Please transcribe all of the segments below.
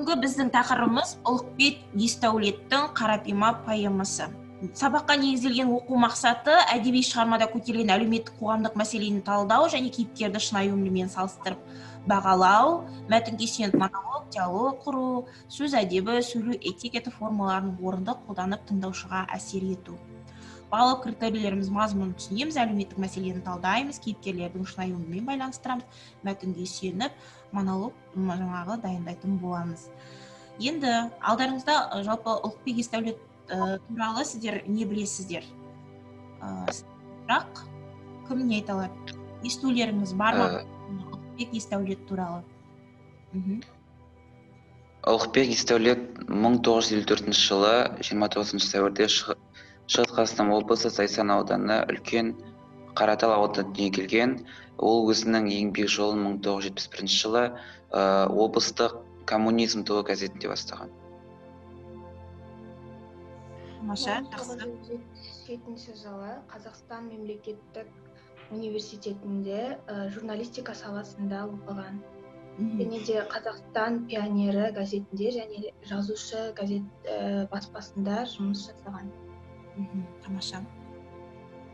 Бүгінгі біздің тақырыбымыз Ұлықбек Есдәулеттің Қарапима поэмасы. Сабаққа негізделген оқу мақсаты әдеби шығармада көтерілген әлеуметтік қоғамдық мәселені талдау және кейіпкерді шынайы өмірмен салыстырып бағалау, мәтінге сүйеніп монолог, диалог құру, сөз әдебі, сөйлеу этикеті формаларын орынды қолданып тыңдаушыға әсер ету. Бағалау критерийлеріміз мазмұнын түсінеміз, әлеуметтік мәселені талдаймыз, кейіпкерлердің шынайы өмірмен байланыстырамыз, мәтінге сүйеніп монолог дайындайтын боламыз. Енді алдарыңызда жалпы Ұлықбек Есдәулет туралы сіздер не білесіздер? Бірақ кім не айта алады? Естулеріңіз бар ма Ұлықбек Есдәулет туралы? Ұлықбек Есдәулет 1954 жылы 29 сәуірде Шығыс Қазақстан облысы Зайсан ауданы үлкен Қаратал ауданында дүниеге келген. Ол өзінің еңбек жолын 1971 жылы облыстық коммунизм тобы газетінде бастаған. Маша, 1977 жылы Қазақстан мемлекеттік университетінде журналистика саласында оқыған. Және де Қазақстан пионері газетінде және жазушы газет баспасында жұмыс жасаған. Тамаша.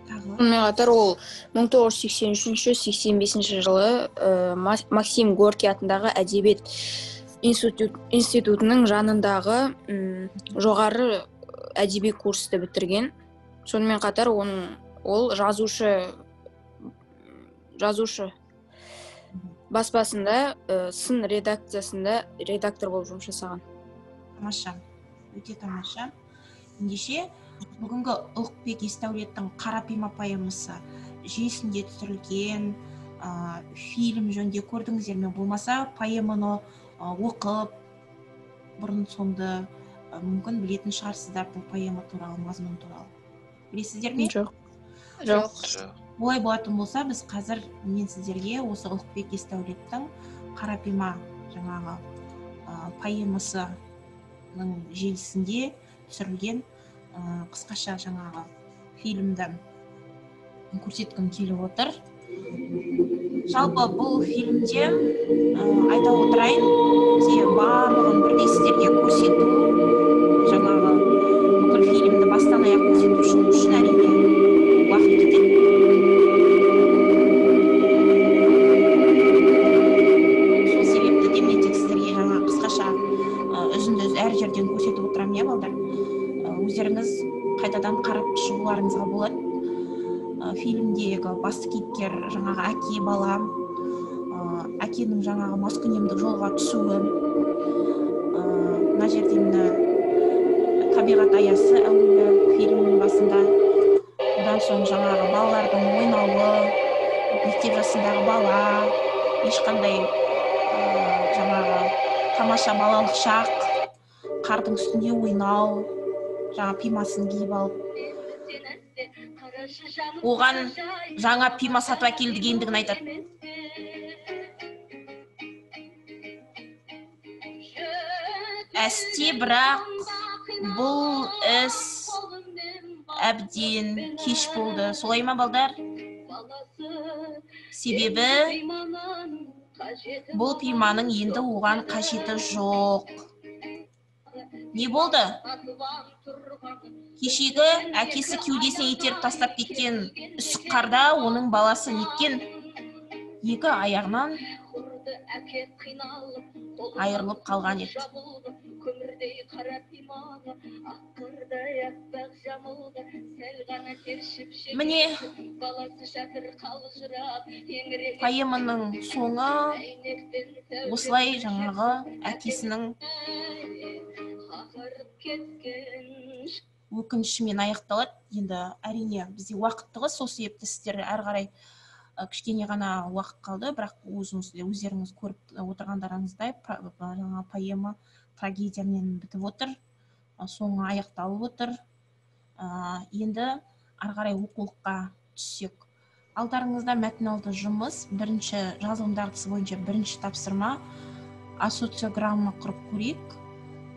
Сонымен қатар ол 1983-85 жылы Максим Горький атындағы әдебиет институтының жанындағы жоғары әдеби курсты бітірген. Сонымен қатар ол жазушы баспасында сын редакциясында редактор болып жұмыс жасаған. Тамаша, өте тамаша. Ендеше бүгінгі Ұлықбек Есдәулеттің Қарапима поэмасы жүйесінде түсірілген фильм жөнінде көрдіңіздер ме? Болмаса поэманы оқып бұрын соңды мүмкін білетін шығарсыздар бұл поэма туралы, мазмұн туралы. Білесіздер ме? Жоқ. Олай болатын болса, біз қазір мен сіздерге осы Ұлықбек Есдәулеттің Қарапима жаңағы поэмасының желісінде түсірілген қысқаша жаңағы фильмді көрсеткім келіп отыр. Жалпы бұл фильмде айта отырайын, бізге барлығын бірдей сіздерге көрсету, жаңағы бүкіл фильмді бастан аяқ көрсету үшін әрине уақыт кетеді. Сол себепті де мен тек сіздерге жаңа қысқаша үзінді әр жерден көрсетіп отырамын, иә балдар? Өздеріңіз қайтадан қарап шығуларыңызға болады. Фильмдегі басты кейіпкер жаңағы әке бала, әкенің жаңағы маскүнемдік жолға түсуі, мына жерде міне табиғат аясы әуелі фильмнің басында, одан соң жаңағы балалардың ойнауы, мектеп жасындағы бала, ешқандай жаңағы тамаша балалық шақ, қардың үстінде ойнау, жаңа пимасын киіп алып, оған жаңа пима сатып әкелді дегендігін айтады. Әсте, бірақ бұл іс әбден кеш болды. Солай ма, балдар? Себебі бұл пиманың енді оған қажеті жоқ. Не болды? Кешегі әкесі кеудесіне итеріп тастап кеткен үсік қарда оның баласы неткен? Екі аяғынан айырылып қалған еді. Міне поэманың соңы осылай жаңағы әкесінің өкінішімен аяқталады. Енді әрине бізде уақыт тығыз, сол себепті сіздер әрі қарай кішкене ғана уақыт қалды, бірақ өздеріңіз көріп отырғандарыңыздай жаңа поэма трагедиямен бітіп отыр, соңы аяқталып отыр. Енді әрі қарай оқулыққа түссек. Алдарыңызда мәтіналды жұмыс, бірінші жазылым дағдысы бойынша бірінші тапсырма, ассоциограмма құрып көрейік.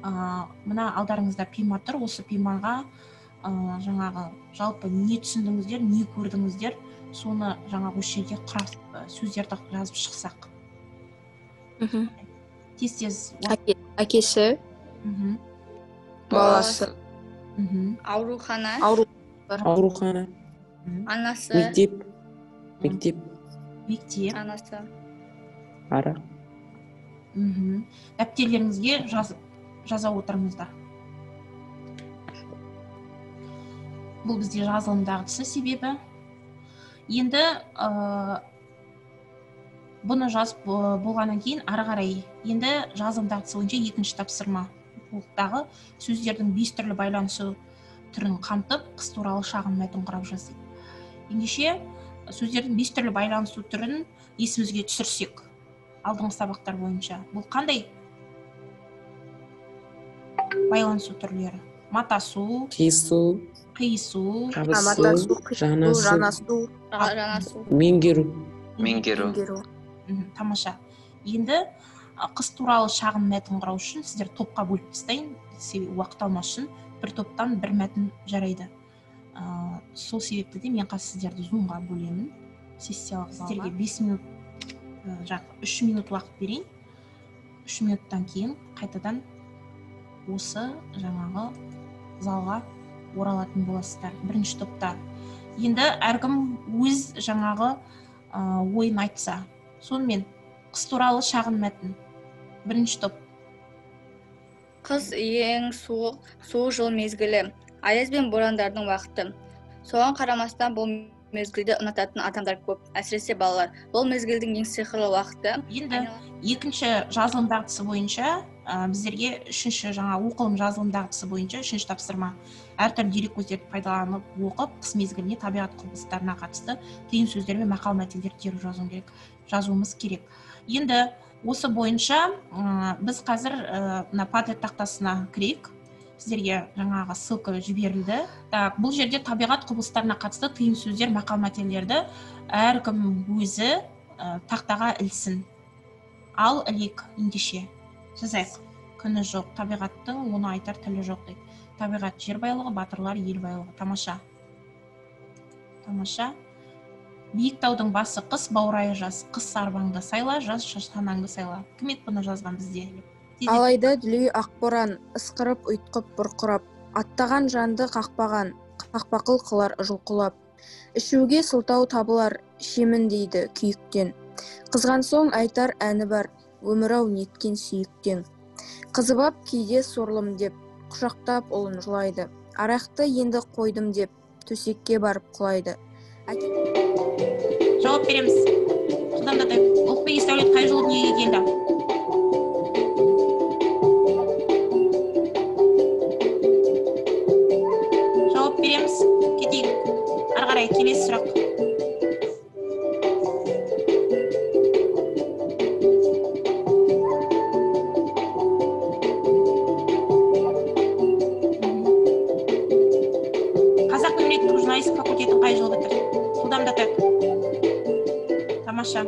Мына алдарыңызда пима тұр, осы пимаға жаңағы жалпы не түсіндіңіздер, не көрдіңіздер, соны жаңағы осы жерге сөздерді жазып шықсақ. тез Әкесі, Мгм. баласы, Мгм. Аурухана. Аурухана. Анасы. Мектеп. Мектеп. Анасы. Арақ. Мгм. Дәптерлеріңізге жаза отырыңыздар. Бұл бізде жазылымдағысы себебі. Енді бұны жазып болғаннан кейін ары қарай енді жазылымдағысы бойынша екінші тапсырма оқулықтағы сөздердің 5 түрлі байланысу түрін қамтып, қыс туралы шағын мәтін құрап жаз дейді. Ендеше сөздердің 5 түрлі байланысу түрін есімізге түсірсек, алдыңғы сабақтар бойынша бұл қандай байланысу түрлері? Матасу, Қиысу. қиысу, Қабысу. Жанасу. Жанасу. Меңгеру. Меңгеру. Тамаша. Енді қыс туралы шағын мәтін құрау үшін сіздер топқа бөліп тастайын, уақыт алмас үшін бір топтан бір мәтін жарайды. Сол себепті де мен қазір сіздерді зумға бөлемін. Сессиялық сіздерге 5 минут, 3 минут уақыт берейін. 3 минуттан кейін қайтадан осы жаңағы залға оралатын боласыздар. Бірінші топта. Енді әркім өз жаңағы ойын айтса. Сонымен қыс туралы шағын мәтін. Бірінші топ. Қыс ең суық жыл мезгілі. Аяз бен борандардың уақыты. Соған қарамастан бұл мезгілді ұнататын адамдар көп, әсіресе балалар. Бұл мезгілдің ең сиқырлы уақыты. Енді екінші жазылым дағдысы бойынша біздерге үшінші оқылым жазылым дағдысы бойынша үшінші тапсырма. Әртүрлі дерек көздерді пайдаланып оқып, қыс мезгіліне табиғат құбылыстарына қатысты тыйым сөздер мен мақал мәтелдерді теріп жазуымыз керек. Енді осы бойынша біз қазір Padlet тақтасына кірейік. Сіздерге жаңағы ссылка жіберілді. Бұл жерде табиғат құбылыстарына қатысты тыйым сөздер, мақал мәтелдерді әркім өзі тақтаға ілсін. Ал ілейік ендеше. Жазайық. Күні жоқ, табиғаттың оны айтар тілі жоқ дейді. Табиғат жер байлығы, батырлар ел байлығы. Тамаша. Тамаша. Биік таудың басы қыс, баурайы жаз. Қыс арбаңды сайла, жаз шаштанаңды сайла. Кім еді бұны жазған бізде? Алайда дүлей ақборан, ысқырып ұйтқып бұрқырап, аттаған жанды қақпаған, қақпақыл қылар жұлқылап. Ішуге сылтау табылар, шемін дейді күйіктен. Қызған соң айтар әні бар, өмір-ау неткен сүйіктен. Қызыбап кейде сорлым деп, құшақтап ұлын жылайды. Арақты енді қойдым деп, төсекке барып құлайды. Жауап береміз. Жылдамдатайық. Ұлықбек Есдәулет қай жылы дүниеге келді? Жауап береміз. Кетейік. Ары қарай келесі сұрақ. Қазақ мемлекеттік журналистика факультетін қай жылы бітірді? Жылдамдатайық. Тамаша.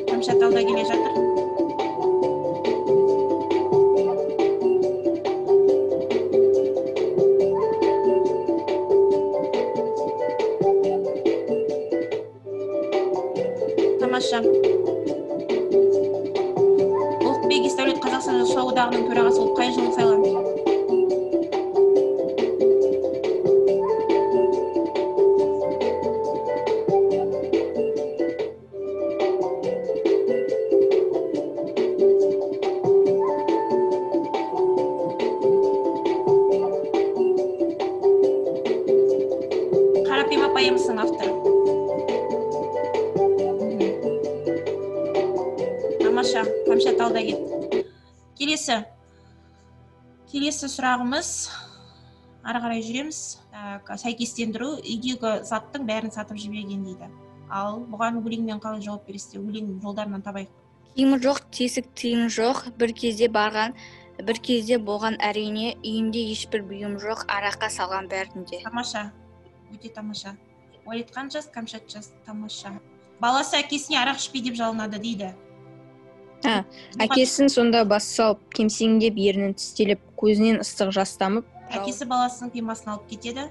Тамаша талда келе жатыр. Тамаша. Ұлықбек Есдәулет Қазақстан жазушылар одағының төрағасы болып қай жылы сайланды? Қарапима поэмасының авторы. Тамаша, Камшат алда кет. Келесі сұрағымыз, ары қарай жүреміз. Сәйкестендіру, үйдегі заттың бәрін сатып жіберген дейді. Ал бұған өлеңмен қалай жауап бересіздер? Өлең жолдарынан табайық. Киімі жоқ, тесік тиын жоқ, бір кезде болған әрине, үйінде ешбір бұйым жоқ, араққа салған бәрінде. Тамаша, өте тамаша. Уалитқан жас, Камшат жас, тамаша. Баласы әкесіне арақ ішпей деп жалынады дейді. Әкесін сонда бас салып, кемсеңдеп ернін тістелеп, көзінен ыстық жас тамып. Әкесі баласының пимасын алып кетеді.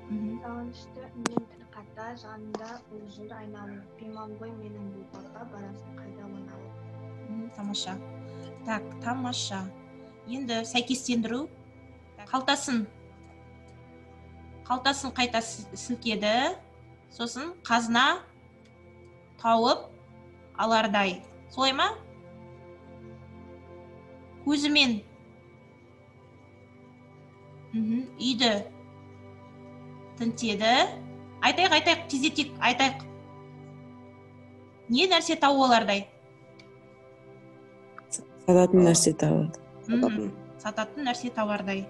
Сағынышты үннен тіл қатты. сабақта жанында ұлжыр айналып, пимам ғой менің бұл баққа, барасың қайда оны алып. Тамаша. Так, тамаша. Енді сәйкестендіру. Қалтасын қайта сілкеді. Сосын қазына тауып алардай. Солай ма? Көзімен үйді тінтеді. Айтайық, тездетейік, айтайық. Не нәрсе тауып алардай? Сататын нәрсе табады. Сататын нәрсе тауардай.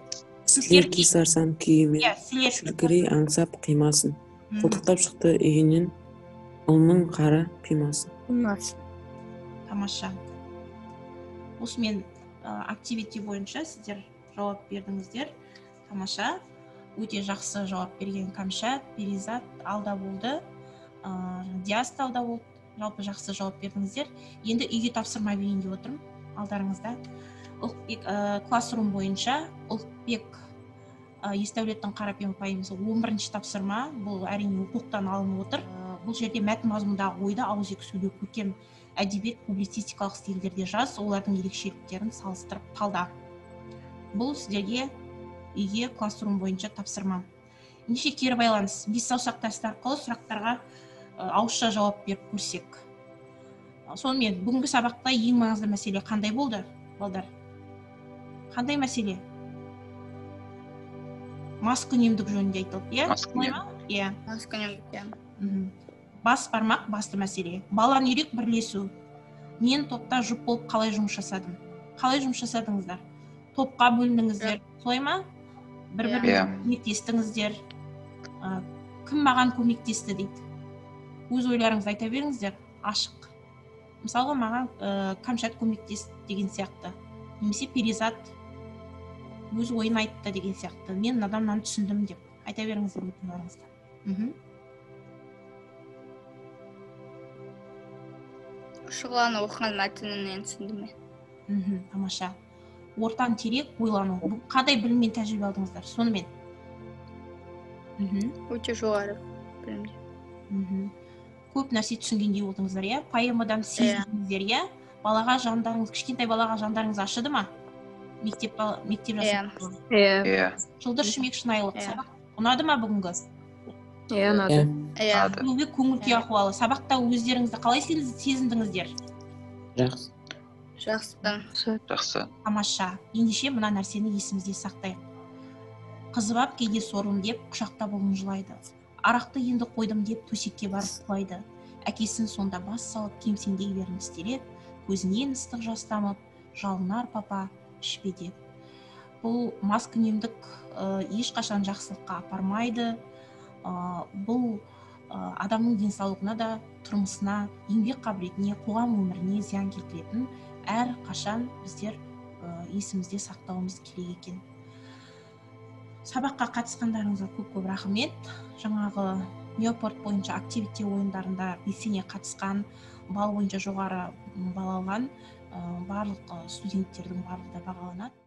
Сілер кесарсан күйімен, сілкірей аңсап қимасын. Қолтықтап шықты үйінен, ұлының қара пимасын. Тамаша. Осымен активити бойынша сіздер жауап бердіңіздер. Тамаша. Өте жақсы жауап берген Камша, Перизат алда болды. Диас та алда болды. Жалпы жақсы жауап бердіңіздер. Енді үйге тапсырма берейін деп отырмын. Алдарыңызда. Ұлықбек классрум бойынша Ұлықбек Есдәулеттің қарапайым пайымы 11-ші тапсырма. Бұл әрине оқулықтан алынып отыр. Бұл жерде мәтін мазмұндағы ойды ауызекі сөйлеу, көркем әдебиет, публицистикалық стильдерде жаз, олардың ерекшеліктерін салыстырып талда. Бұл сіздерге үйге классрум бойынша тапсырма. Ендеше кері байланыс. Бес саусақ тәсті арқылы сұрақтарға ауызша жауап беріп көрсек. Сонымен бүгінгі сабақта ең маңызды мәселе қандай болды, балдар? Қандай мәселе? Маскүнемдік жөнінде айтылды, иә? Иә. Маскүнемдік. Бас бармақ басты мәселе. Баланы үйрек бірлесу. Мен топта жұп болып қалай жұмыс жасадым? Қалай жұмыс жасадыңыздар? Топқа бөліндіңіздер, солай ма? Бір-біріңізге көмектестіңіздер. Кім маған көмектесті дейді. Өз ойларыңызды айта беріңіздер, ашық. Мысалға маған Камшат көмектесті деген сияқты. Немесе Перизат өз ойын айтты деген сияқты. Мен адамнан түсіндім деп айта беріңіздер өтініңіздер. Шұғыланы оқыған мәтінінен түсіндім мен. Тамаша. Ортан терек ойлану. Қандай білім мен тәжірибе алдыңыздар? Сонымен. Өте жоғары білімде. Көп нәрсе түсінгендей болдыңыздар, иә? Поэмадан сездіңіздер, иә? Балаға жандарыңыз, кішкентай балаға жандарыңыз ашыды ма? Мектеп жасап. Иә. Жылдыр шүмек шынайылық сабақ. Ұнады ма бүгінгі? Иә, ұнады. Бүгінгі көңіл күй ахуалы. Сабақта өздеріңізді қалай сезіндіңіздер? Жақсы. Тамаша. Ендеше мына нәрсені есімізде сақтайық. Қызыбап кейде сорлым деп құшақтап ұлын жылайды. Арақты енді қойдым деп төсекке барып құлайды. Әкесін сонда бас салып кемсеңдей берін істелеп, көзінен ыстық жас тамып, жалынар папа ішпе деп. Бұл маскүнемдік ешқашан жақсылыққа апармайды. Бұл адамның денсаулығына да, тұрмысына, еңбек қабілетіне, қоғам өміріне зиян келтіретін әр қашан біздер есімізде сақтауымыз керек екен. Сабаққа қатысқандарыңызға көп рахмет. Жаңағы Неопорт бойынша активити ойындарында белсене қатысқан, бал бойынша жоғары бал алған барлық студенттердің барлығы да бағаланады.